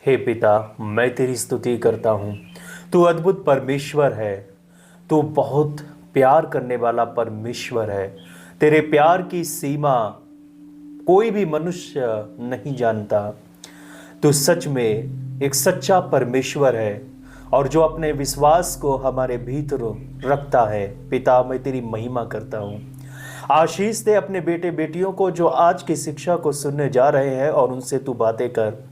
हे पिता, मैं तेरी स्तुति करता हूँ। तू अद्भुत परमेश्वर है। तू बहुत प्यार करने वाला परमेश्वर है। तेरे प्यार की सीमा कोई भी मनुष्य नहीं जानता। तू सच में एक सच्चा परमेश्वर है और जो अपने विश्वास को हमारे भीतर रखता है। पिता, मैं तेरी महिमा करता हूँ। आशीष दे अपने बेटे बेटियों को जो आज की शिक्षा को सुनने जा रहे हैं और उनसे तू बातें कर।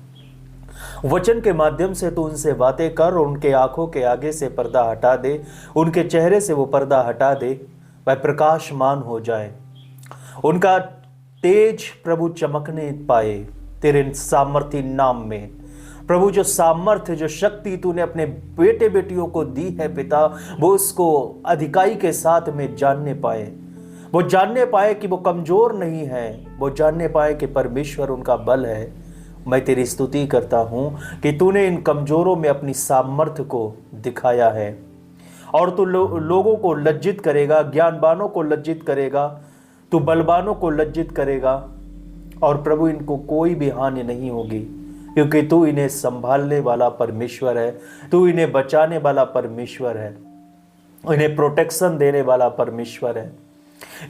वचन के माध्यम से तू उनसे बातें कर और उनके आंखों के आगे से पर्दा हटा दे, उनके चेहरे से वो पर्दा हटा दे, वह प्रकाशमान हो जाए, उनका तेज प्रभु चमकने पाए तेरे सामर्थ्य नाम में। प्रभु, जो सामर्थ्य, जो शक्ति तूने अपने बेटे बेटियों को दी है पिता, वो उसको अधिकाई के साथ में जानने पाए। वो जानने पाए कि वो कमजोर नहीं है, वो जानने पाए कि परमेश्वर उनका बल है। मैं तेरी स्तुति करता हूँ कि तूने इन कमजोरों में अपनी सामर्थ्य को दिखाया है और तू लोगों को लज्जित करेगा, ज्ञानवानों को लज्जित करेगा, तू बलवानों को लज्जित करेगा। और प्रभु, इनको कोई भी हानि नहीं होगी क्योंकि तू इन्हें संभालने वाला परमेश्वर है, तू इन्हें बचाने वाला परमेश्वर है, इन्हें प्रोटेक्शन देने वाला परमेश्वर है।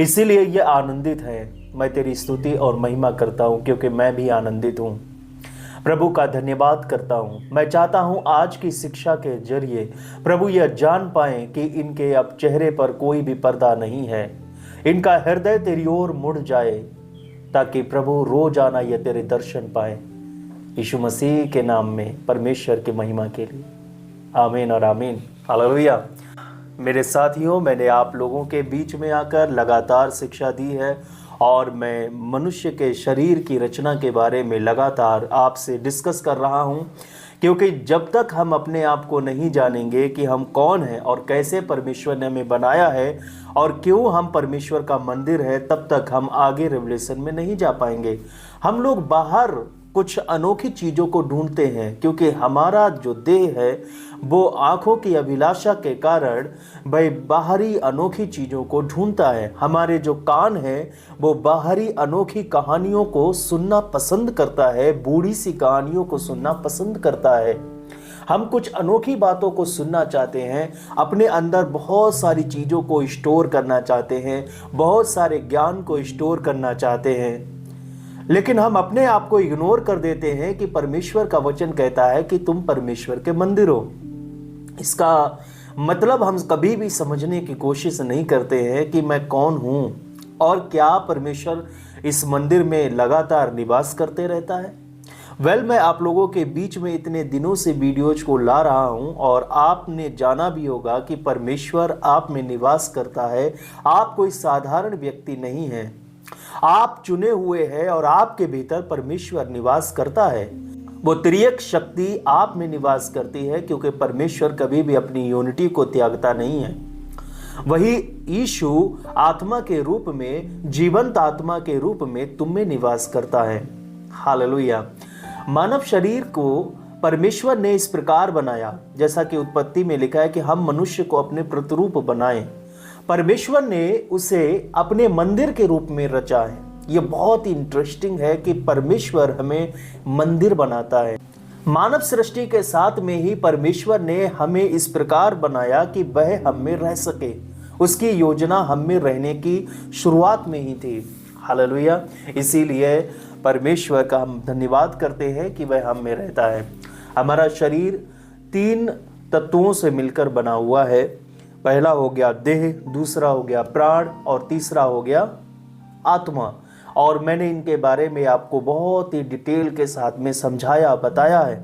इसीलिए ये आनंदित है। मैं तेरी स्तुति और महिमा करता हूँ क्योंकि मैं भी आनंदित हूँ। प्रभु का धन्यवाद करता हूँ। मैं चाहता हूँ आज की शिक्षा के जरिए प्रभु यह जान पाएं कि इनके अब चेहरे पर कोई भी पर्दा नहीं है, इनका हृदय तेरी ओर मुड़ जाए ताकि प्रभु रोजाना यह तेरे दर्शन पाए। यीशु मसीह के नाम में, परमेश्वर की महिमा के लिए आमीन और आमीन। हालेलुया। मेरे साथियों, मैंने आप लोगों के बीच में आकर लगातार शिक्षा दी है और मैं मनुष्य के शरीर की रचना के बारे में लगातार आपसे डिस्कस कर रहा हूं, क्योंकि जब तक हम अपने आप को नहीं जानेंगे कि हम कौन हैं और कैसे परमेश्वर ने हमें बनाया है और क्यों हम परमेश्वर का मंदिर है, तब तक हम आगे रेवलेशन में नहीं जा पाएंगे। हम लोग बाहर कुछ अनोखी चीज़ों को ढूंढते हैं क्योंकि हमारा जो देह है वो आंखों की अभिलाषा के कारण भाई बाहरी अनोखी चीज़ों को ढूंढता है। हमारे जो कान है वो बाहरी अनोखी कहानियों को सुनना पसंद करता है, बूढ़ी सी कहानियों को सुनना पसंद करता है। हम कुछ अनोखी बातों को सुनना चाहते हैं, अपने अंदर बहुत सारी चीज़ों को स्टोर करना चाहते हैं, बहुत सारे ज्ञान को स्टोर करना चाहते हैं, लेकिन हम अपने आप को इग्नोर कर देते हैं कि परमेश्वर का वचन कहता है कि तुम परमेश्वर के मंदिर हो। इसका मतलब हम कभी भी समझने की कोशिश नहीं करते हैं कि मैं कौन हूं और क्या परमेश्वर इस मंदिर में लगातार निवास करते रहता है। मैं आप लोगों के बीच में इतने दिनों से वीडियोज को ला रहा हूं और आपने जाना भी होगा कि परमेश्वर आप में निवास करता है। आप कोई साधारण व्यक्ति नहीं है, आप चुने हुए हैं और आपके भीतर परमेश्वर निवास करता है। वो त्रिएक शक्ति आप में निवास करती है क्योंकि परमेश्वर कभी भी अपनी यूनिटी को त्यागता नहीं है। वही यीशु आत्मा के रूप में, जीवंत आत्मा के रूप में तुम में निवास करता है। हालेलुया। मानव शरीर को परमेश्वर ने इस प्रकार बनाया, जैसा कि उत्पत्ति में लिखा है कि हम मनुष्य को अपने प्रतिरूप बनाएं। परमेश्वर ने उसे अपने मंदिर के रूप में रचा है। यह बहुत ही इंटरेस्टिंग है कि परमेश्वर हमें मंदिर बनाता है। मानव सृष्टि के साथ में ही परमेश्वर ने हमें इस प्रकार बनाया कि वह हम में रह सके। उसकी योजना हम में रहने की शुरुआत में ही थी। हालेलुया। इसीलिए परमेश्वर का हम धन्यवाद करते हैं कि वह हम में रहता है। हमारा शरीर 3 तत्वों से मिलकर बना हुआ है। पहला हो गया देह, दूसरा हो गया प्राण और तीसरा हो गया आत्मा। और मैंने इनके बारे में आपको बहुत ही डिटेल के साथ में समझाया, बताया है।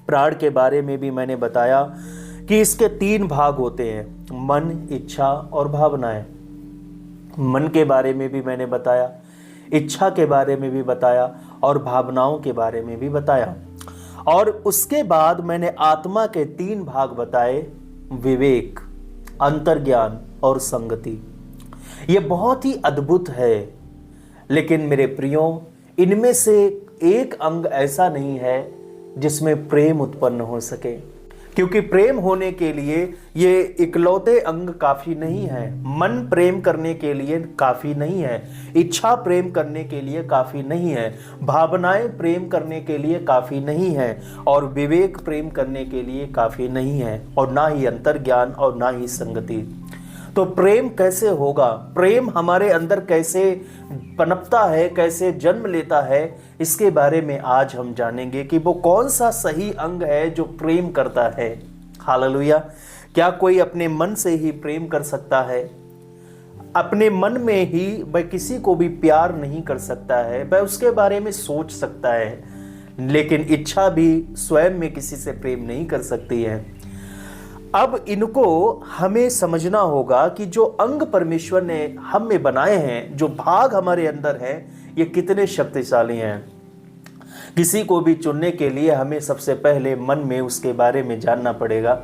प्राण के बारे में भी मैंने बताया कि इसके 3 भाग होते हैं, मन, इच्छा और भावनाएं। मन के बारे में भी मैंने बताया, इच्छा के बारे में भी बताया और भावनाओं के बारे में भी बताया। और उसके बाद मैंने आत्मा के 3 भाग बताए, विवेक, अंतर्ज्ञान और संगति। ये बहुत ही अद्भुत है, लेकिन मेरे प्रियों, इनमें से एक अंग ऐसा नहीं है जिसमें प्रेम उत्पन्न हो सके। क्योंकि प्रेम होने के लिए ये इकलौते अंग काफी नहीं है। मन प्रेम करने के लिए काफी नहीं है, इच्छा प्रेम करने के लिए काफी नहीं है, भावनाएं प्रेम करने के लिए काफी नहीं है, और विवेक प्रेम करने के लिए काफी नहीं है, और ना ही अंतर्ज्ञान और ना ही संगति। तो प्रेम कैसे होगा, प्रेम हमारे अंदर कैसे पनपता है, कैसे जन्म लेता है, इसके बारे में आज हम जानेंगे कि वो कौन सा सही अंग है जो प्रेम करता है। हालेलुया। क्या कोई अपने मन से ही प्रेम कर सकता है? अपने मन में ही वह किसी को भी प्यार नहीं कर सकता है, वह उसके बारे में सोच सकता है, लेकिन इच्छा भी स्वयं में किसी से प्रेम नहीं कर सकती है। अब इनको हमें समझना होगा कि जो अंग परमेश्वर ने हम में बनाए हैं, जो भाग हमारे अंदर हैं, ये कितने शक्तिशाली हैं। किसी को भी चुनने के लिए हमें सबसे पहले मन में उसके बारे में जानना पड़ेगा,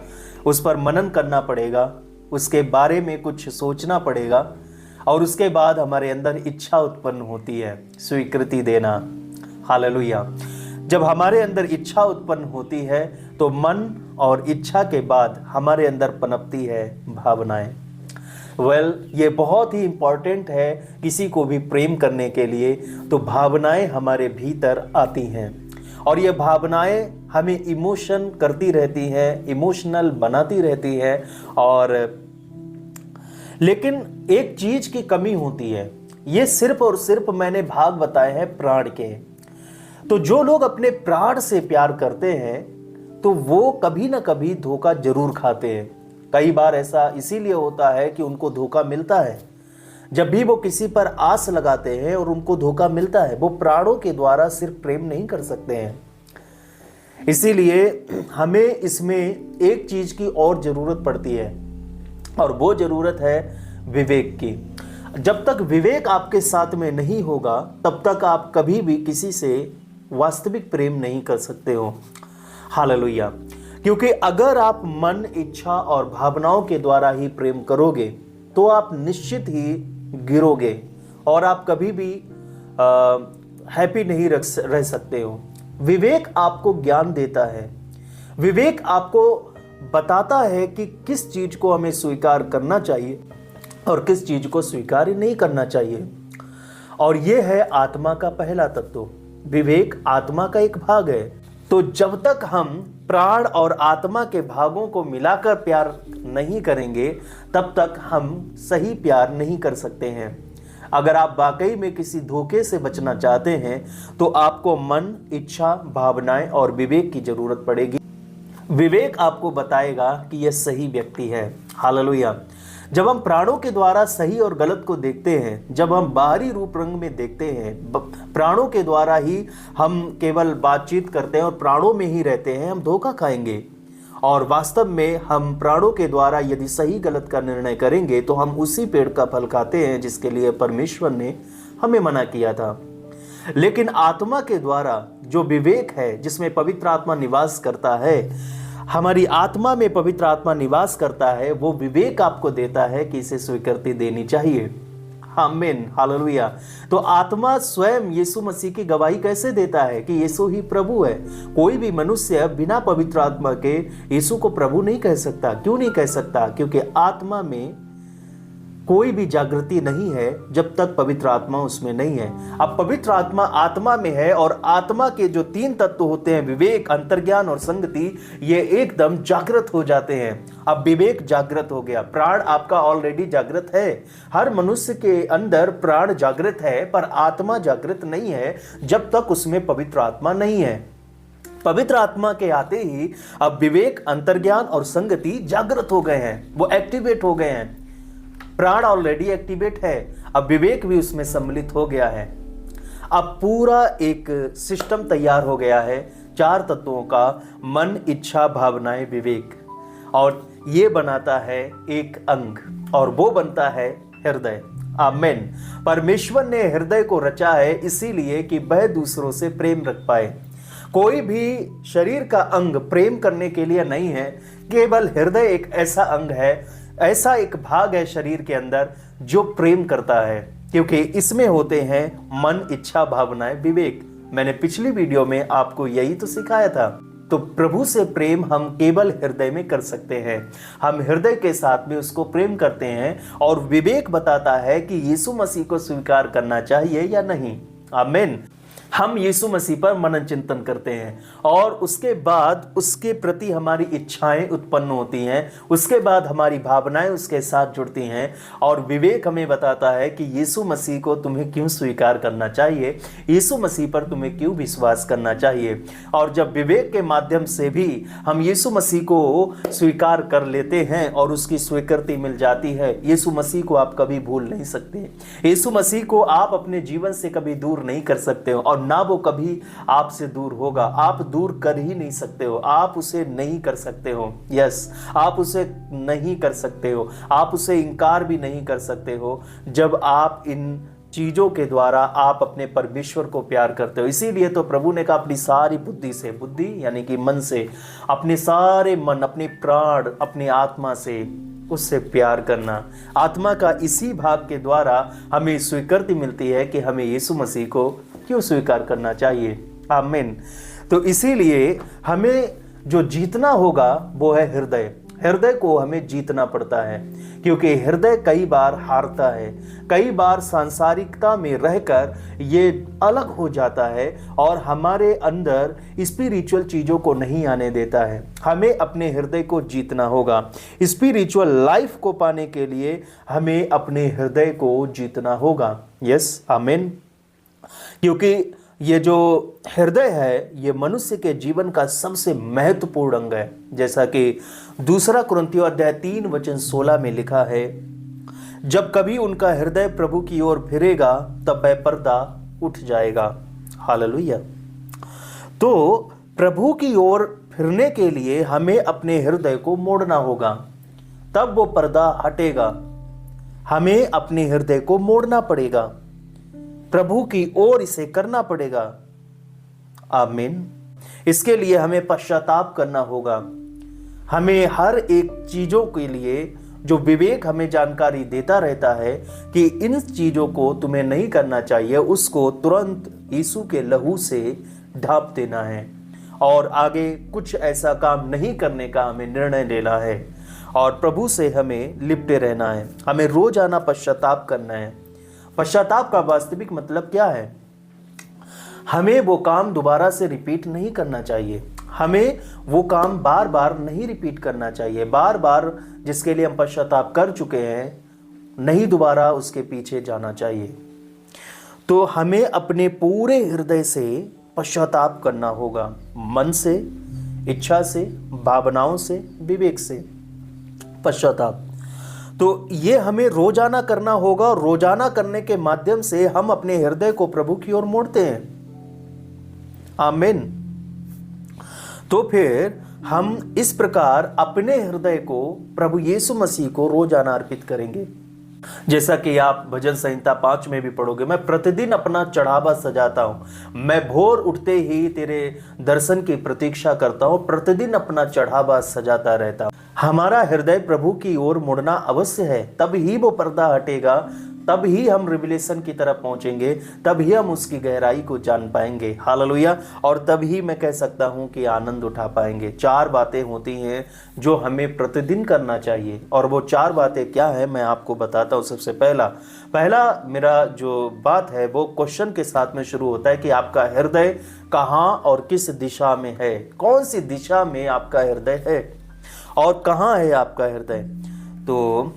उस पर मनन करना पड़ेगा, उसके बारे में कुछ सोचना पड़ेगा, और उसके बाद हमारे अंदर इच्छा उत्पन्न होती है, स्वीकृति देना। हालेलुया। जब हमारे अंदर इच्छा उत्पन्न होती है तो मन और इच्छा के बाद हमारे अंदर पनपती है भावनाएं। ये बहुत ही इंपॉर्टेंट है किसी को भी प्रेम करने के लिए। तो भावनाएं हमारे भीतर आती हैं, और ये भावनाएं हमें इमोशन करती रहती हैं, इमोशनल बनाती रहती हैं। और लेकिन एक चीज की कमी होती है, ये सिर्फ और सिर्फ मैंने भाग बताए हैं प्राण के। तो जो लोग अपने प्राण से प्यार करते हैं तो वो कभी ना कभी धोखा जरूर खाते हैं। कई बार ऐसा इसीलिए होता है कि उनको धोखा मिलता है। जब भी वो किसी पर आस लगाते हैं और उनको धोखा मिलता है, वो प्राणों के द्वारा सिर्फ प्रेम नहीं कर सकते हैं। इसीलिए हमें इसमें एक चीज की और जरूरत पड़ती है, और वो जरूरत है विवेक की। जब तक विवेक आपके साथ में नहीं होगा, तब तक आप कभी भी किसी से वास्तविक प्रेम नहीं कर सकते हो। हालेलुया। क्योंकि अगर आप मन, इच्छा और भावनाओं के द्वारा ही प्रेम करोगे तो आप निश्चित ही गिरोगे, और आप कभी भी हैप्पी नहीं रह सकते हो। विवेक आपको ज्ञान देता है, विवेक आपको बताता है कि किस चीज को हमें स्वीकार करना चाहिए और किस चीज को स्वीकार नहीं करना चाहिए। और यह है आत्मा का पहला तत्व। विवेक आत्मा का एक भाग है। तो जब तक हम प्राण और आत्मा के भागों को मिलाकर प्यार नहीं करेंगे, तब तक हम सही प्यार नहीं कर सकते हैं। अगर आप वाकई में किसी धोखे से बचना चाहते हैं तो आपको मन, इच्छा, भावनाएं और विवेक की जरूरत पड़ेगी। विवेक आपको बताएगा कि यह सही व्यक्ति है। हालेलुया। जब हम प्राणों के द्वारा सही और गलत को देखते हैं, जब हम बाहरी रूप रंग में देखते हैं, प्राणों के द्वारा ही हम केवल बातचीत करते हैं और प्राणों में ही रहते हैं, हम धोखा खाएंगे। और वास्तव में हम प्राणों के द्वारा यदि सही गलत का निर्णय करेंगे तो हम उसी पेड़ का फल खाते हैं जिसके लिए परमेश्वर ने हमें मना किया था। लेकिन आत्मा के द्वारा जो विवेक है, जिसमें पवित्र आत्मा निवास करता है, हमारी आत्मा में पवित्र आत्मा निवास करता है, वो विवेक आपको देता है कि इसे स्वीकृति देनी चाहिए। आमीन। हालेलुया। तो आत्मा स्वयं यीशु मसीह की गवाही कैसे देता है कि यीशु ही प्रभु है। कोई भी मनुष्य बिना पवित्र आत्मा के यीशु को प्रभु नहीं कह सकता। क्यों नहीं कह सकता? क्योंकि आत्मा में कोई भी जागृति नहीं है जब तक पवित्र आत्मा उसमें नहीं है। अब पवित्र आत्मा आत्मा में है, और आत्मा के जो तीन तत्व होते हैं, विवेक, अंतर्ज्ञान और संगति, ये एकदम जागृत हो जाते हैं। अब विवेक जागृत हो गया, प्राण आपका ऑलरेडी जागृत है। हर मनुष्य के अंदर प्राण जागृत है, पर आत्मा जागृत नहीं है जब तक उसमें पवित्र आत्मा नहीं है। पवित्र आत्मा के आते ही अब विवेक, अंतर्ज्ञान और संगति जागृत हो गए हैं, वो एक्टिवेट हो गए हैं। प्राण ऑलरेडी एक्टिवेट है, अब विवेक भी उसमें सम्मिलित हो गया है। अब पूरा एक सिस्टम तैयार हो गया है 4 तत्वों का, मन, इच्छा, भावनाएं, विवेक, और ये बनाता है एक अंग, और वो बनता है हृदय। आमीन। परमेश्वर ने हृदय को रचा है इसीलिए कि वह दूसरों से प्रेम रख पाए। कोई भी शरीर का अंग प्रेम करने के लिए नहीं है, केवल हृदय एक ऐसा अंग है, ऐसा एक भाग है शरीर के अंदर जो प्रेम करता है, क्योंकि इसमें होते हैं मन, इच्छा, भावनाएं, विवेक। मैंने पिछली वीडियो में आपको यही तो सिखाया था। तो प्रभु से प्रेम हम केवल हृदय में कर सकते हैं। हम हृदय के साथ में उसको प्रेम करते हैं और विवेक बताता है कि यीशु मसीह को स्वीकार करना चाहिए या नहीं। आमीन। हम यीशु मसीह पर मनन चिंतन करते हैं और उसके बाद उसके प्रति हमारी इच्छाएं उत्पन्न होती हैं, उसके बाद हमारी भावनाएं उसके साथ जुड़ती हैं और विवेक हमें बताता है कि यीशु मसीह को तुम्हें क्यों स्वीकार करना चाहिए, यीशु मसीह पर तुम्हें क्यों विश्वास करना चाहिए। और जब विवेक के माध्यम से भी हम यीशु मसीह को स्वीकार कर लेते हैं और उसकी स्वीकृति मिल जाती है, यीशु मसीह को आप कभी भूल नहीं सकते। यीशु मसीह को आप अपने जीवन से कभी दूर नहीं कर सकते हो और ना वो कभी आपसे दूर होगा। आप दूर कर ही नहीं सकते हो, आप उसे नहीं कर सकते हो। यस, आप उसे नहीं कर सकते हो, आप उसे इनकार भी नहीं कर सकते हो जब आप इन चीजों के द्वारा आप अपने परमेश्वर को प्यार करते हो। इसीलिए तो प्रभु ने कहा अपनी सारी बुद्धि से, बुद्धि यानी कि मन से, अपने सारे मन, अपने प्राण, अपनी आत्मा से उससे प्यार करना। आत्मा का इसी भाग के द्वारा हमें स्वीकृति मिलती है कि हमें यीशु मसीह को क्यों स्वीकार करना चाहिए। आमीन। तो इसीलिए हमें जो जीतना होगा वो है हृदय। हृदय को हमें जीतना पड़ता है क्योंकि हृदय कई बार हारता है, कई बार सांसारिकता में रहकर ये अलग हो जाता है और हमारे अंदर स्पिरिचुअल चीज़ों को नहीं आने देता है। हमें अपने हृदय को जीतना होगा। स्पिरिचुअल लाइफ को पाने के लिए हमें अपने हृदय को जीतना होगा। यस, आमीन। क्योंकि ये जो हृदय है ये मनुष्य के जीवन का सबसे महत्वपूर्ण अंग है। जैसा कि 2 कुरिन्थियों अध्याय 3:16 में लिखा है, जब कभी उनका हृदय प्रभु की ओर फिरेगा तब वह पर्दा उठ जाएगा। हालेलुया। तो प्रभु की ओर फिरने के लिए हमें अपने हृदय को मोड़ना होगा, तब वो पर्दा हटेगा। हमें अपने हृदय को मोड़ना पड़ेगा, प्रभु की ओर इसे करना पड़ेगा। आमीन। इसके लिए हमें पश्चाताप करना होगा। हमें हर एक चीजों के लिए जो विवेक हमें जानकारी देता रहता है कि इन चीजों को तुम्हें नहीं करना चाहिए, उसको तुरंत यीशु के लहू से ढांप देना है और आगे कुछ ऐसा काम नहीं करने का हमें निर्णय लेना है और प्रभु से हमें लिपटे रहना है। हमें रोजाना पश्चाताप करना है। पश्चाताप का वास्तविक मतलब क्या है? हमें वो काम दोबारा से रिपीट नहीं करना चाहिए। हमें वो काम बार बार नहीं रिपीट करना चाहिए। बार बार जिसके लिए हम पश्चाताप कर चुके हैं, नहीं दोबारा उसके पीछे जाना चाहिए। तो हमें अपने पूरे हृदय से पश्चाताप करना होगा, मन से, इच्छा से, भावनाओं से, विवेक से पश्चाताप। तो ये हमें रोजाना करना होगा और रोजाना करने के माध्यम से हम अपने हृदय को प्रभु की ओर मोड़ते हैं। आमीन। तो फिर हम इस प्रकार अपने हृदय को प्रभु यीशु मसीह को रोजाना अर्पित करेंगे। जैसा कि आप भजन संहिता 5 में भी पढ़ोगे, मैं प्रतिदिन अपना चढ़ावा सजाता हूं, मैं भोर उठते ही तेरे दर्शन की प्रतीक्षा करता हूं, प्रतिदिन अपना चढ़ावा सजाता रहता हूं। हमारा हृदय प्रभु की ओर मुड़ना अवश्य है, तब ही वो पर्दा हटेगा, तब ही हम रिविलेशन की तरफ पहुंचेंगे, तब ही हम उसकी गहराई को जान पाएंगे। हालेलुया। और तब ही मैं कह सकता हूं कि आनंद उठा पाएंगे। 4 बातें होती हैं जो हमें प्रतिदिन करना चाहिए और वो 4 बातें क्या है मैं आपको बताता हूं। सबसे पहला मेरा जो बात है वो क्वेश्चन के साथ में शुरू होता है कि आपका हृदय कहाँ और किस दिशा में है। कौन सी दिशा में आपका हृदय है और कहाँ है आपका हृदय। तो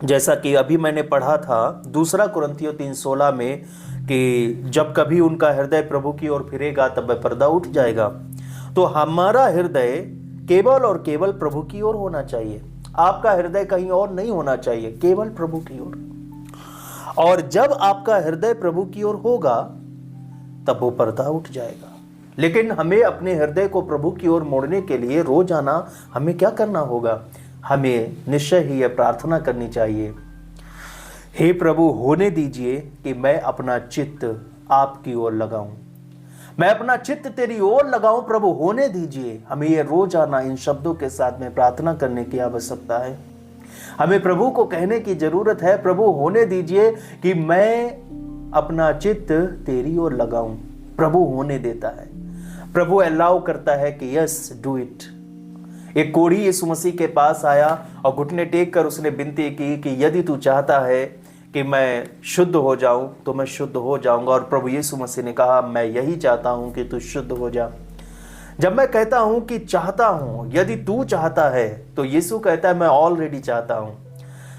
जैसा कि अभी मैंने पढ़ा था 2 कुरिन्थियों 3:16 में कि जब कभी उनका हृदय प्रभु की ओर फिरेगा तब वह पर्दा उठ जाएगा। तो हमारा हृदय केवल और केवल प्रभु की ओर होना चाहिए। आपका हृदय कहीं और नहीं होना चाहिए, केवल प्रभु की ओर। और जब आपका हृदय प्रभु की ओर होगा तब वो पर्दा उठ जाएगा। लेकिन हमें अपने हृदय को प्रभु की ओर मोड़ने के लिए रोजाना हमें क्या करना होगा? हमें निश्चय ही यह प्रार्थना करनी चाहिए, हे प्रभु होने दीजिए कि मैं अपना चित्त आपकी ओर लगाऊं, मैं अपना चित्त तेरी ओर लगाऊं, प्रभु होने दीजिए। हमें यह रोजाना इन शब्दों के साथ में प्रार्थना करने की आवश्यकता है। हमें प्रभु को कहने की जरूरत है, प्रभु होने दीजिए कि मैं अपना चित्त तेरी ओर लगाऊं। प्रभु होने देता है, प्रभु अलाउ करता है कि यस डू इट। एक कोढ़ी यीशु मसीह के पास आया और घुटने टेक कर उसने विनती की कि यदि तू चाहता है कि मैं शुद्ध हो जाऊं तो मैं शुद्ध हो जाऊंगा। और प्रभु यीशु मसीह ने कहा मैं यही चाहता हूं कि तू शुद्ध हो जा। जब मैं कहता हूं कि चाहता हूं, यदि तू चाहता है, तो यीशु कहता है मैं ऑलरेडी चाहता हूं।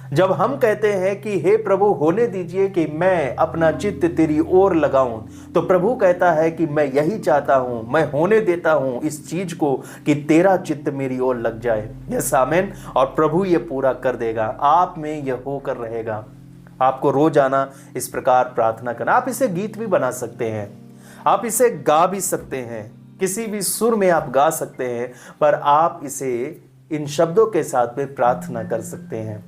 जब हम कहते हैं कि हे प्रभु होने दीजिए कि मैं अपना चित्त तेरी ओर लगाऊं, तो प्रभु कहता है कि मैं यही चाहता हूं, मैं होने देता हूं इस चीज को कि तेरा चित्त मेरी ओर लग जाए। यस आमीन। और प्रभु ये पूरा कर देगा, आप में यह होकर रहेगा। आपको रोजाना इस प्रकार प्रार्थना करना। आप इसे गीत भी बना सकते हैं, आप इसे गा भी सकते हैं, किसी भी सुर में आप गा सकते हैं, पर आप इसे इन शब्दों के साथ में प्रार्थना कर सकते हैं।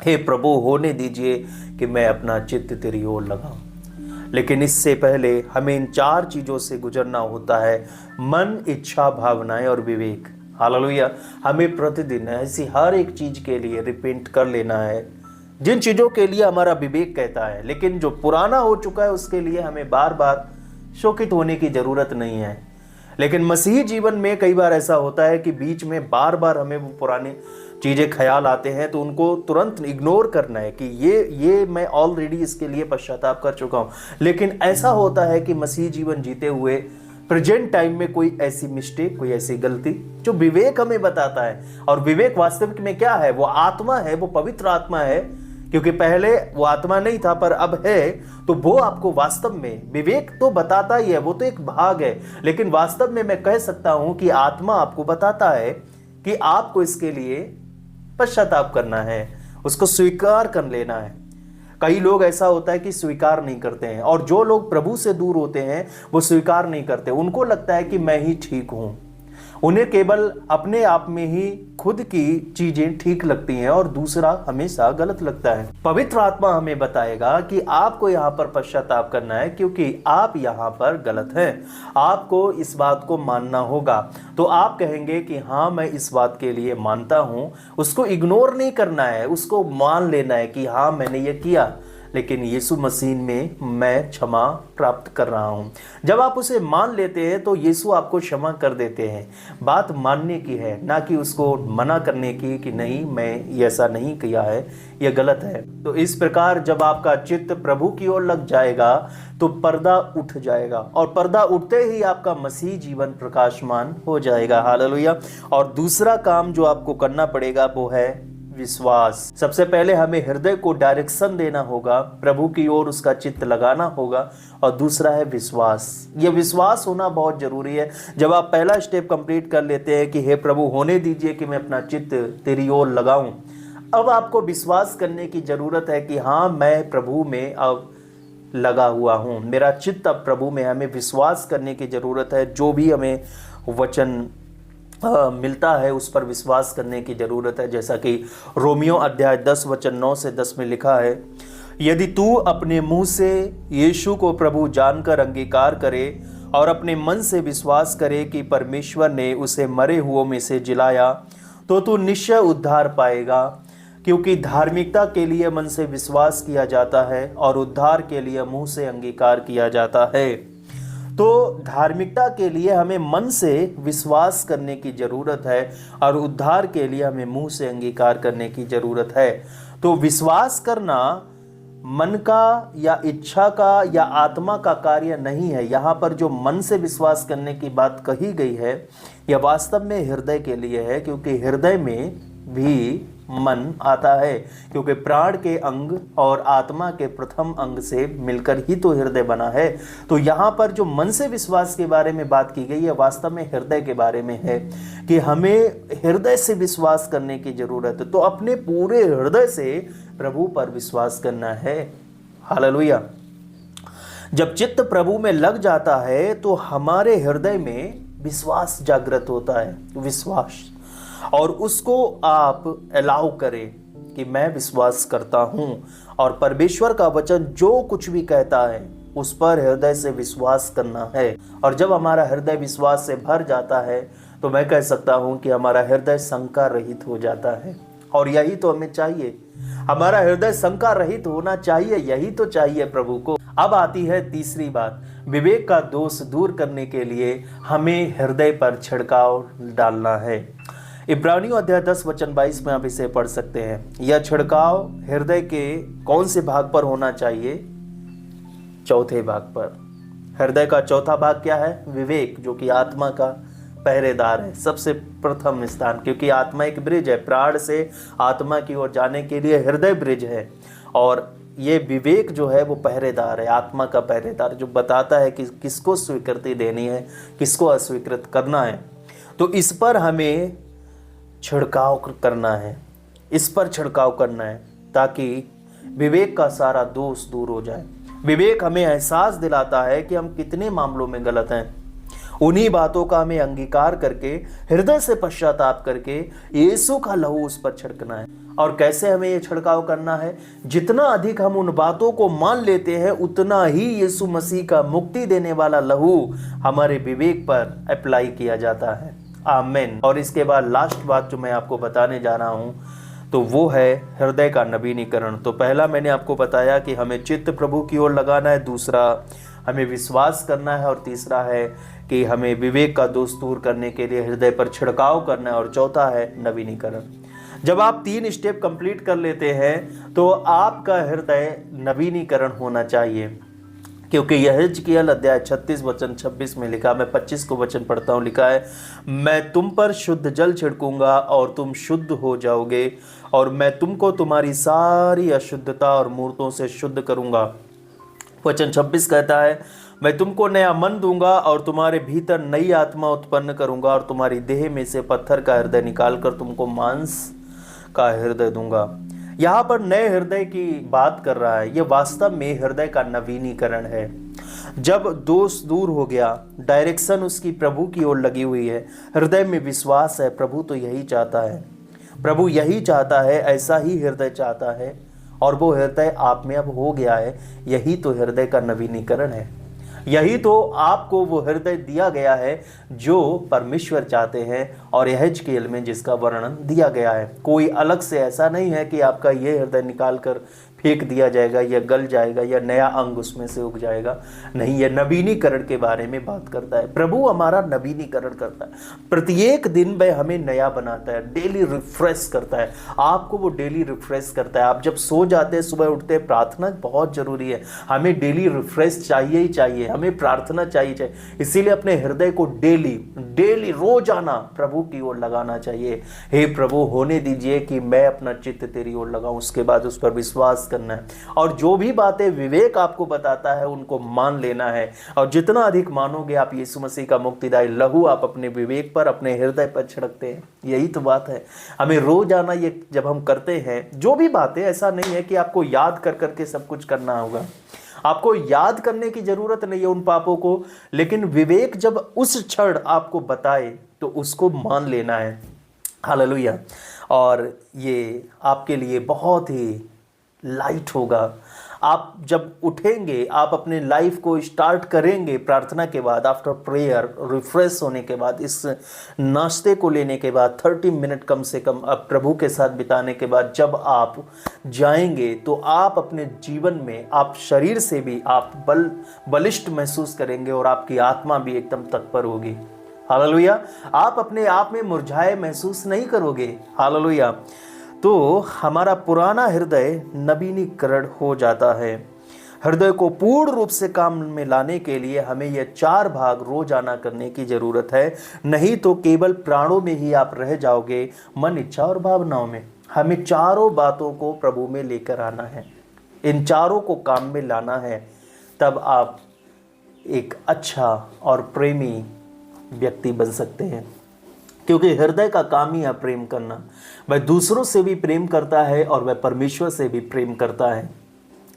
हे प्रभु होने दीजिए कि मैं अपना चित्त तेरी ओर लगाऊं। लेकिन इससे पहले हमें इन 4 चीजों से गुजरना होता है, मन, इच्छा, भावनाएं और विवेक। हालेलुया। हमें प्रतिदिन ऐसी हर एक चीज के लिए रिपेंट कर लेना है, जिन चीजों के लिए हमारा विवेक कहता है, लेकिन जो पुराना हो चुका है उसके लिए हमें बार बार शोकित होने की जरूरत नहीं है। लेकिन मसीही जीवन में कई बार ऐसा होता है कि बीच में बार बार हमें वो पुराने चीजें ख्याल आते हैं, तो उनको तुरंत इग्नोर करना है कि ये मैं ऑलरेडी इसके लिए पश्चाताप कर चुका हूं। लेकिन ऐसा होता है कि मसीही जीवन जीते हुए प्रेजेंट टाइम में कोई ऐसी मिस्टेक, कोई ऐसी गलती जो विवेक हमें बताता है, और विवेक वास्तविक में क्या है, वो आत्मा है, वो पवित्र आत्मा है। क्योंकि पहले वो आत्मा नहीं था पर अब है, तो वो आपको वास्तव में, विवेक तो बताता ही है, वो तो एक भाग है, लेकिन वास्तव में मैं कह सकता हूं कि आत्मा आपको बताता है कि आपको इसके लिए पश्चाताप करना है, उसको स्वीकार कर लेना है। कई लोग ऐसा होता है कि स्वीकार नहीं करते हैं, और जो लोग प्रभु से दूर होते हैं वो स्वीकार नहीं करते। उनको लगता है कि मैं ही ठीक हूं, उन्हें केवल अपने आप में ही खुद की चीजें ठीक लगती हैं और दूसरा हमेशा गलत लगता है। पवित्र आत्मा हमें बताएगा कि आपको यहाँ पर पश्चाताप करना है, क्योंकि आप यहाँ पर गलत हैं। आपको इस बात को मानना होगा। तो आप कहेंगे कि हाँ मैं इस बात के लिए मानता हूँ, उसको इग्नोर नहीं करना है, उसको मान लेना है कि हाँ मैंने ये किया, लेकिन यीशु मसीह में मैं क्षमा प्राप्त कर रहा हूं। जब आप उसे मान लेते हैं तो यीशु आपको क्षमा कर देते हैं। बात मानने की है, ना कि उसको मना करने की कि नहीं मैं ऐसा नहीं किया है, यह गलत है। तो इस प्रकार जब आपका चित्त प्रभु की ओर लग जाएगा तो पर्दा उठ जाएगा, और पर्दा उठते ही आपका मसीह जीवन प्रकाशमान हो जाएगा। हालेलुया। और दूसरा काम जो आपको करना पड़ेगा वो है विश्वास। सबसे पहले हमें हृदय को डायरेक्शन देना होगा, प्रभु की ओर उसका चित्त लगाना होगा, और दूसरा है विश्वास। यह विश्वास होना बहुत जरूरी है। जब आप पहला स्टेप कंप्लीट कर लेते हैं कि हे प्रभु होने दीजिए कि मैं अपना चित्त तेरी ओर लगाऊं, अब आपको विश्वास करने की जरूरत है कि हाँ मैं प्रभु में अब लगा हुआ हूं, मेरा चित्त अब प्रभु में। हमें विश्वास करने की जरूरत है, जो भी हमें वचन मिलता है उस पर विश्वास करने की जरूरत है। जैसा कि रोमियो अध्याय 10 वचन 9 से 10 में लिखा है, यदि तू अपने मुंह से यीशु को प्रभु जानकर अंगीकार करे और अपने मन से विश्वास करे कि परमेश्वर ने उसे मरे हुओं में से जिलाया, तो तू निश्चय उद्धार पाएगा। क्योंकि धार्मिकता के लिए मन से विश्वास किया जाता है और उद्धार के लिए मुंह से अंगीकार किया जाता है। तो धार्मिकता के लिए हमें मन से विश्वास करने की जरूरत है, और उद्धार के लिए हमें मुंह से अंगीकार करने की जरूरत है। तो विश्वास करना मन का या इच्छा का या आत्मा का कार्य नहीं है। यहाँ पर जो मन से विश्वास करने की बात कही गई है, यह वास्तव में हृदय के लिए है, क्योंकि हृदय में भी मन आता है, क्योंकि प्राण के अंग और आत्मा के प्रथम अंग से मिलकर ही तो हृदय बना है। तो यहाँ पर जो मन से विश्वास के बारे में बात की गई है, वास्तव में हृदय के बारे में है कि हमें हृदय से विश्वास करने की जरूरत है। तो अपने पूरे हृदय से प्रभु पर विश्वास करना है। हालेलुया। जब चित्त प्रभु में लग जाता है तो हमारे हृदय में विश्वास जागृत होता है, विश्वास, और उसको आप अलाउ करें कि मैं विश्वास करता हूं, और परमेश्वर का वचन जो कुछ भी कहता है उस पर हृदय से विश्वास करना है। और जब हमारा हृदय विश्वास से भर जाता है तो मैं कह सकता हूं कि हमारा हृदय शंका रहित हो जाता है, और यही तो हमें चाहिए। हमारा हृदय शंका रहित होना चाहिए, यही तो चाहिए प्रभु को। अब आती है तीसरी बात, विवेक का दोष दूर करने के लिए हमें हृदय पर छिड़काव डालना है। इब्रानियों अध्याय 10 वचन 22 में आप इसे पढ़ सकते हैं। यह छिड़काव हृदय के कौन से भाग पर होना चाहिए? चौथे भाग पर। हृदय का चौथा भाग क्या है? विवेक, जो कि आत्मा का पहरेदार है, सबसे प्रथम स्थान, क्योंकि आत्मा एक ब्रिज है। प्राण से आत्मा की ओर जाने के लिए हृदय ब्रिज है, और ये विवेक जो है वो पहरेदार है, आत्मा का पहरेदार, जो बताता है कि किसको स्वीकृति देनी है, किसको अस्वीकृत करना है। तो इस पर हमें छिड़काव करना है, इस पर छिड़काव करना है, ताकि विवेक का सारा दोष दूर हो जाए। विवेक हमें एहसास दिलाता है कि हम कितने मामलों में गलत हैं। उन्हीं बातों का हमें अंगीकार करके, हृदय से पश्चाताप करके यीशु का लहू उस पर छिड़कना है। और कैसे हमें ये छिड़काव करना है? जितना अधिक हम उन बातों को मान लेते हैं, उतना ही यीशु मसीह का मुक्ति देने वाला लहू हमारे विवेक पर अप्लाई किया जाता है। आमीन। और इसके बाद लास्ट बात जो मैं आपको बताने जा रहा हूं, तो वो है हृदय का नवीनीकरण। तो पहला मैंने आपको बताया कि हमें चित्त प्रभु की ओर लगाना है, दूसरा हमें विश्वास करना है, और तीसरा है कि हमें विवेक का दोष दूर करने के लिए हृदय पर छिड़काव करना है, और चौथा है नवीनीकरण। जब आप 3 स्टेप कंप्लीट कर लेते हैं तो आपका हृदय नवीनीकरण होना चाहिए, क्योंकि यहेजकेल अध्याय 36 वचन 26 में लिखा, मैं 25 को वचन पढ़ता हूँ, लिखा है, मैं तुम पर शुद्ध जल छिड़कूंगा और तुम शुद्ध हो जाओगे, और मैं तुमको तुम्हारी सारी अशुद्धता और मूर्तों से शुद्ध करूंगा। वचन 26 कहता है, मैं तुमको नया मन दूंगा और तुम्हारे भीतर नई आत्मा उत्पन्न करूंगा, और तुम्हारी देह में से पत्थर का हृदय निकालकर तुमको मांस का हृदय दूंगा। यहाँ पर नए हृदय की बात कर रहा है। यह वास्तव में हृदय का नवीनीकरण है। जब दोष दूर हो गया, डायरेक्शन उसकी प्रभु की ओर लगी हुई है, हृदय में विश्वास है, प्रभु तो यही चाहता है, प्रभु यही चाहता है, ऐसा ही हृदय चाहता है, और वो हृदय आप में अब हो गया है। यही तो हृदय का नवीनीकरण है। यही तो आपको वो हृदय दिया गया है जो परमेश्वर चाहते हैं, और यहेजकेल में जिसका वर्णन दिया गया है। कोई अलग से ऐसा नहीं है कि आपका ये हृदय निकाल कर फेंक दिया जाएगा, या गल जाएगा, या नया अंग उसमें से उग जाएगा। नहीं, यह नवीनीकरण के बारे में बात करता है। प्रभु हमारा नवीनीकरण करता है। प्रत्येक दिन वह हमें नया बनाता है, डेली रिफ्रेश करता है। आपको वो डेली रिफ्रेश करता है। आप जब सो जाते हैं, सुबह उठते हैं, प्रार्थना बहुत जरूरी है। हमें डेली रिफ्रेश चाहिए ही चाहिए, हमें प्रार्थना चाहिए। इसीलिए अपने हृदय को डेली रोजाना प्रभु की ओर लगाना चाहिए। हे प्रभु, होने दीजिए कि मैं अपना चित्त तेरी ओर लगाऊं। उसके बाद उस पर विश्वास करना है, और जो भी बातें विवेक आपको बताता है उनको मान लेना है। और जितना अधिक मानोगे आप, यीशु मसीह का मुक्तिदायी लहू आप अपने विवेक पर, अपने हृदय पर छिड़कते हैं। यही तो बात है। हमें रोजाना ये जब हम करते हैं, जो भी बातें, ऐसा नहीं है कि आपको याद कर करके सब कुछ करना होगा। आपको याद करने की जरूरत नहीं है उन पापों को, लेकिन विवेक जब उस क्षण आपको बताए तो उसको मान लेना है। हालेलुया। और ये आपके लिए बहुत ही लाइट होगा। आप जब उठेंगे, आप अपने लाइफ को स्टार्ट करेंगे प्रार्थना के बाद, आफ्टर प्रेयर, रिफ्रेश होने के बाद, इस नाश्ते को लेने के बाद, 30 मिनट कम से कम अब प्रभु के साथ बिताने के बाद जब आप जाएंगे, तो आप अपने जीवन में, आप शरीर से भी आप बलिष्ठ महसूस करेंगे, और आपकी आत्मा भी एकदम तत्पर होगी। हालेलुया। आप अपने आप में मुरझाए महसूस नहीं करोगे। हालेलुया। तो हमारा पुराना हृदय नवीनीकरण हो जाता है। हृदय को पूर्ण रूप से काम में लाने के लिए हमें यह 4 भाग रोजाना करने की जरूरत है। नहीं तो केवल प्राणों में ही आप रह जाओगे, मन, इच्छा और भावनाओं में। हमें चारों बातों को प्रभु में लेकर आना है, इन चारों को काम में लाना है। तब आप एक अच्छा और प्रेमी व्यक्ति बन सकते हैं, क्योंकि हृदय का काम ही है प्रेम करना। वह दूसरों से भी प्रेम करता है और वह परमेश्वर से भी प्रेम करता है।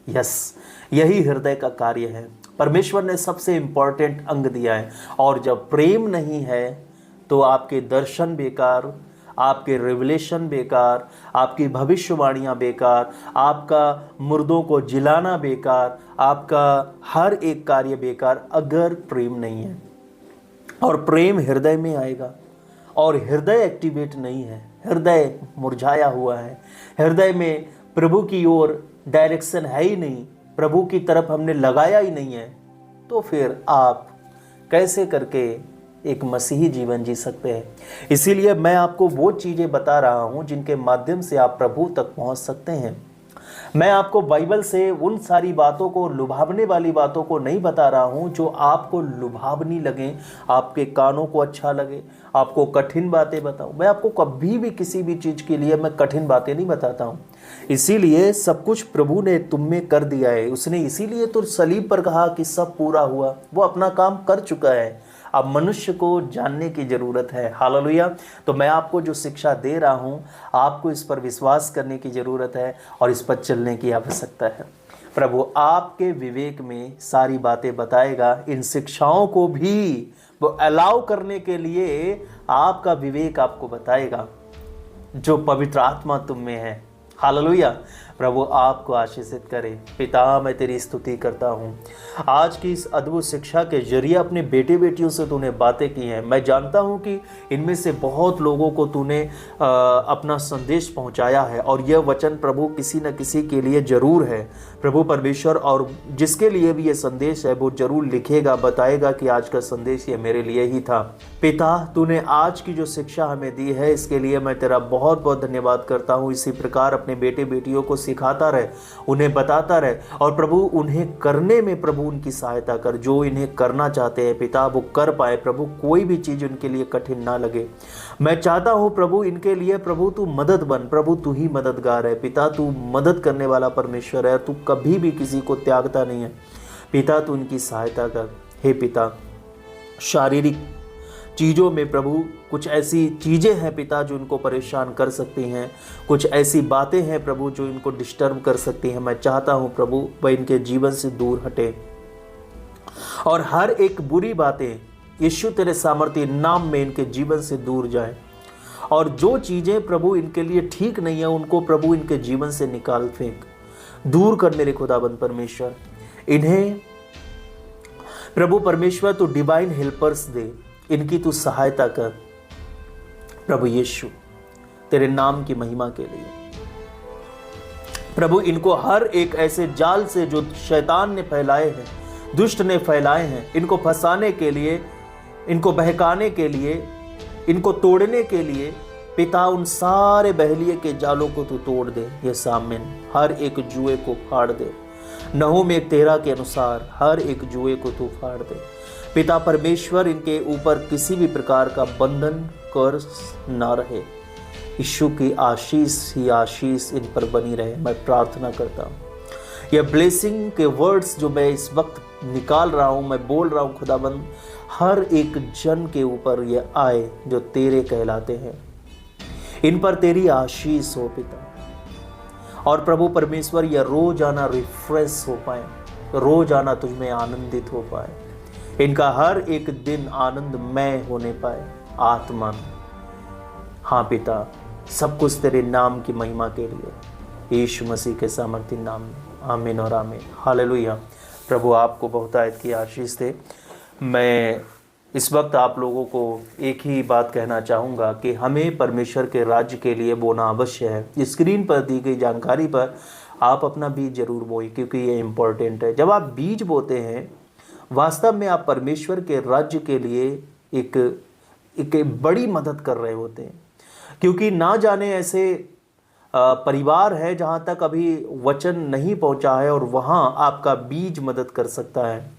यस, यही हृदय का कार्य है। परमेश्वर ने सबसे इंपॉर्टेंट अंग दिया है, और जब प्रेम नहीं है तो आपके दर्शन बेकार, आपके रिवलेशन बेकार, आपकी भविष्यवाणियाँ बेकार, आपका मुर्दों को जिलाना बेकार, आपका हर एक कार्य बेकार, अगर प्रेम नहीं है। और प्रेम हृदय में आएगा, और हृदय एक्टिवेट नहीं है, हृदय मुरझाया हुआ है, हृदय में प्रभु की ओर डायरेक्शन है ही नहीं, प्रभु की तरफ हमने लगाया ही नहीं है, तो फिर आप कैसे करके एक मसीही जीवन जी सकते हैं। इसीलिए मैं आपको वो चीज़ें बता रहा हूँ जिनके माध्यम से आप प्रभु तक पहुँच सकते हैं। मैं आपको बाइबल से उन सारी बातों को, लुभावने वाली बातों को नहीं बता रहा हूँ जो आपको लुभावनी लगे, आपके कानों को अच्छा लगे, आपको कठिन बातें बताऊँ। मैं आपको कभी भी किसी भी चीज़ के लिए मैं कठिन बातें नहीं बताता हूँ। इसीलिए सब कुछ प्रभु ने तुम में कर दिया है। उसने इसीलिए तो सलीब पर कहा कि सब पूरा हुआ। वो अपना काम कर चुका है, अब मनुष्य को जानने की जरूरत है। हालेलुया। तो मैं आपको जो शिक्षा दे रहा हूं, आपको इस पर विश्वास करने की जरूरत है और इस पर चलने की आवश्यकता है। प्रभु आपके विवेक में सारी बातें बताएगा। इन शिक्षाओं को भी वो अलाउ करने के लिए आपका विवेक आपको बताएगा, जो पवित्र आत्मा तुम में है। हालेलुया। प्रभु आपको आशीषित करे। पिता, मैं तेरी स्तुति करता हूँ आज की इस अद्भुत शिक्षा के जरिए अपने बेटे बेटियों से तूने बातें की हैं। मैं जानता हूँ कि इनमें से बहुत लोगों को तूने अपना संदेश पहुँचाया है और यह वचन प्रभु किसी न किसी के लिए ज़रूर है प्रभु परमेश्वर, और जिसके लिए भी ये संदेश है वो जरूर लिखेगा, बताएगा कि आज का संदेश ये मेरे लिए ही था। पिता, तूने आज की जो शिक्षा हमें दी है इसके लिए मैं तेरा बहुत बहुत धन्यवाद करता हूँ। इसी प्रकार अपने बेटे बेटियों को सिखाता रहे, उन्हें बताता रहे और प्रभु उन्हें करने में प्रभु उनकी सहायता कर। जो इन्हें करना चाहते हैं पिता वो कर पाए प्रभु, कोई भी चीज़ उनके लिए कठिन ना लगे। मैं चाहता हूँ प्रभु इनके लिए प्रभु तू मदद बन। प्रभु तू ही मददगार है पिता, तू मदद करने वाला परमेश्वर है, तू कभी भी किसी को त्यागता नहीं है पिता, तू इनकी सहायता कर। हे पिता, शारीरिक चीज़ों में प्रभु कुछ ऐसी चीज़ें हैं पिता जो इनको परेशान कर सकती हैं, कुछ ऐसी बातें हैं प्रभु जो इनको डिस्टर्ब कर सकती हैं। मैं चाहता हूँ प्रभु वह इनके जीवन से दूर हटे और हर एक बुरी बातें यीशु तेरे सामर्थ्य नाम में इनके जीवन से दूर जाए, और जो चीज़ें प्रभु इनके लिए ठीक नहीं है उनको प्रभु इनके जीवन से निकाल फेंक, दूर कर मेरे खुदाबंद परमेश्वर। इन्हें प्रभु परमेश्वर तू डिवाइन हेल्पर्स दे, इनकी तू सहायता कर प्रभु यीशु तेरे नाम की महिमा के लिए। प्रभु इनको हर एक ऐसे जाल से जो शैतान ने फैलाए हैं, दुष्ट ने फैलाए हैं, इनको फंसाने के लिए, इनको बहकाने के लिए, इनको तोड़ने के लिए पिता उन सारे बहलिए के जालों को तू तोड़ दे। ये सामने हर एक जुए को फाड़ दे। नहूम 1:13 के अनुसार हर एक जुए को तू फाड़ दे पिता परमेश्वर। इनके ऊपर किसी भी प्रकार का बंधन कर्ज ना रहे। यीशु की आशीष ही आशीष इन पर बनी रहे। मैं प्रार्थना करता हूँ यह ब्लेसिंग के वर्ड्स जो मैं इस वक्त निकाल रहा हूँ, मैं बोल रहा हूँ खुदाबंद, हर एक जन के ऊपर यह आए जो तेरे कहलाते हैं। इन पर तेरी आशीष हो पिता, और प्रभु परमेश्वर यह रोजाना रिफ्रेश हो पाए, रोजाना तुझ में आनंदित हो पाए, इनका हर एक दिन आनंदमय होने पाए आत्मा में। हाँ पिता, सब कुछ तेरे नाम की महिमा के लिए यीशु मसीह के सामर्थ्य नाम में, आमीन और आमीन। हालेलुया। प्रभु आपको बहुतायत की आशीष दे। मैं इस वक्त आप लोगों को एक ही बात कहना चाहूँगा कि हमें परमेश्वर के राज्य के लिए बोना अवश्य है। स्क्रीन पर दी गई जानकारी पर आप अपना बीज जरूर बोएं, क्योंकि ये इम्पोर्टेंट है। जब आप बीज बोते हैं वास्तव में आप परमेश्वर के राज्य के लिए एक बड़ी मदद कर रहे होते हैं, क्योंकि ना जाने ऐसे परिवार है जहाँ तक अभी वचन नहीं पहुँचा है और वहाँ आपका बीज मदद कर सकता है।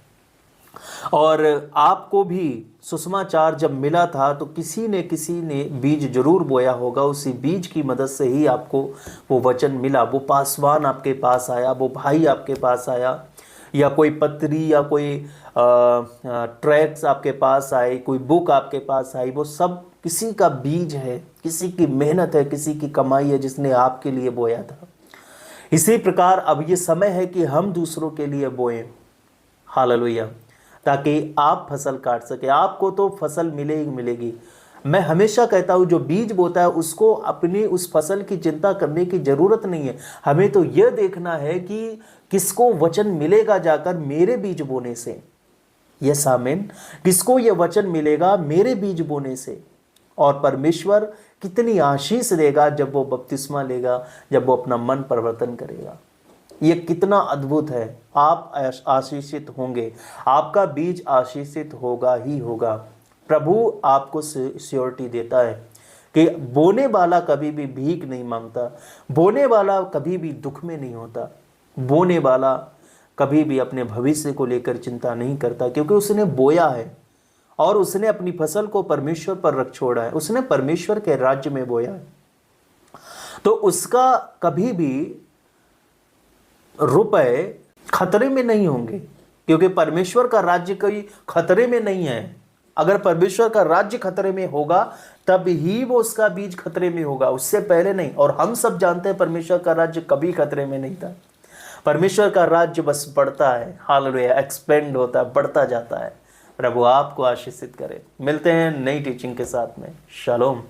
और आपको भी सुसमाचार जब मिला था तो किसी ने बीज जरूर बोया होगा, उसी बीज की मदद से ही आपको वो वचन मिला। वो पासवान आपके पास आया, वो भाई आपके पास आया, या कोई पत्री या कोई ट्रैक्स आपके पास आए, कोई बुक आपके पास आई, वो सब किसी का बीज है, किसी की मेहनत है, किसी की कमाई है जिसने आपके लिए बोया था। इसी प्रकार अब ये समय है कि हम दूसरों के लिए बोएं। हालेलुया। ताकि आप फसल काट सके। आपको तो फसल मिलेगी मिलेगी। मैं हमेशा कहता हूँ जो बीज बोता है उसको अपनी उस फसल की चिंता करने की ज़रूरत नहीं है। हमें तो यह देखना है कि किसको वचन मिलेगा जाकर मेरे बीज बोने से। यस आमीन। किसको यह वचन मिलेगा मेरे बीज बोने से। और परमेश्वर कितनी आशीष देगा जब वो बपतिस्मा लेगा, जब वो अपना मन परिवर्तन करेगा। ये कितना अद्भुत है। आप आशीषित होंगे, आपका बीज आशीषित होगा ही होगा। प्रभु आपको श्योरिटी देता है कि बोने वाला कभी भी भीख नहीं मांगता, बोने वाला कभी भी दुख में नहीं होता, बोने वाला कभी भी अपने भविष्य को लेकर चिंता नहीं करता, क्योंकि उसने बोया है और उसने अपनी फसल को परमेश्वर पर रख छोड़ा है, उसने परमेश्वर के राज्य में बोया है। तो उसका कभी भी रुपए खतरे में नहीं होंगे, क्योंकि परमेश्वर का राज्य कोई खतरे में नहीं है। अगर परमेश्वर का राज्य खतरे में होगा तब ही वो उसका बीज खतरे में होगा, उससे पहले नहीं। और हम सब जानते हैं परमेश्वर का राज्य कभी खतरे में नहीं था। परमेश्वर का राज्य बस बढ़ता है, हालेलुया, एक्सपेंड होता है, बढ़ता जाता है। प्रभु आपको आशीषित करे। मिलते हैं नई टीचिंग के साथ में। शालोम।